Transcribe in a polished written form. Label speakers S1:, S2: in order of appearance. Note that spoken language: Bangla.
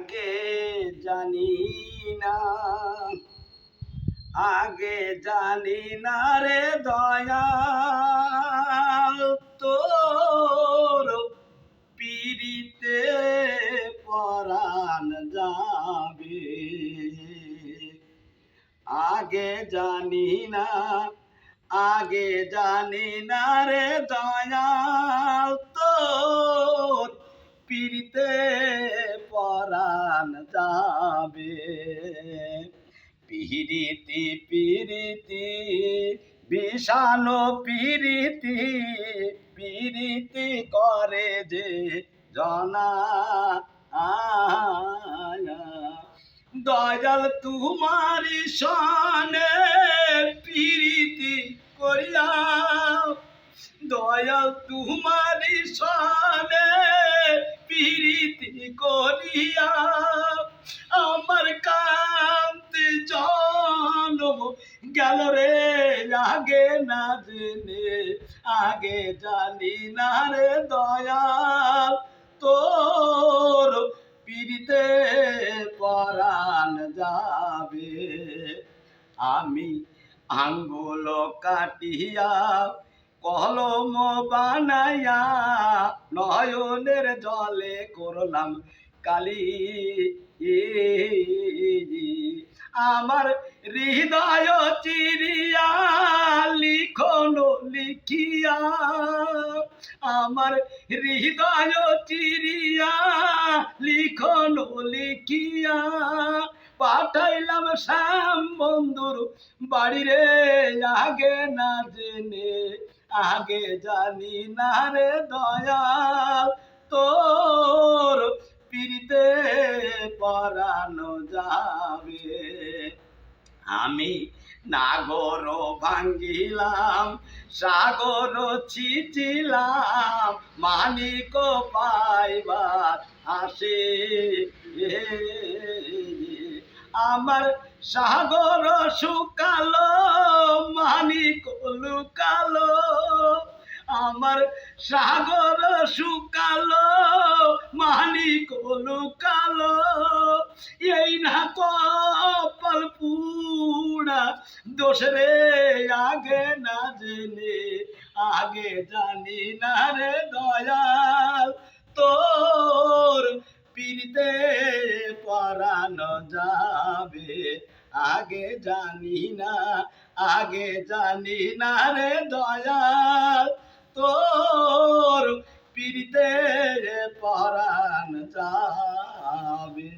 S1: আগে জানি না, আগে জানি না রে দয়াল তোর পিরিতে পরাণ যাবে। আগে জানি না, আগে জানি না রে দয়াল তোর পিরিতে পরাণ যাবে। পিরিতি পিরিতি বিষানো পিরিতি, পিরিতি করে যে জনা। দয়াল তোমারি সনে পিরিতি করিয়া, দয়াল তোমারি সনে পিরিতি করিয়া আমার কান্তি জনম গেল রে আগে না জেনে। আগে জানি না রে দয়াল তোর পিরিতে পরাণ যাবে। আমি আঙ্গুল কাটিয়া কলম বানাইয়া নয়নের জলে করলাম কালি। আমার হৃদয় চিরিয়া লিখন লিখিয়া, আমার হৃদয় চিরিয়া লিখন লিখিয়া পাঠাইলাম শ্যাম বন্ধুর বাড়ি রে আগে না জেনে। আগে জানি না রে দয়াল তোর পিরিতে পরাণ যাবে। আমি নাগর ভাঙ্গিলাম সাগর ছিচিলাম মানিক পাইবার আসে। আমার সাগর শুকালো মানিক লুকালো, আমার সাগর শুকালো মানিক লুকালো। এই না কপাল পুরা দোষ রে আগে না জেনে। আগে জানি না রে দয়াল তোর পিরিতে পরাণ যাবে। আগে জানি না, আগে জানি না রে দয়াল তোর পিরিতে পরাণ যাবে।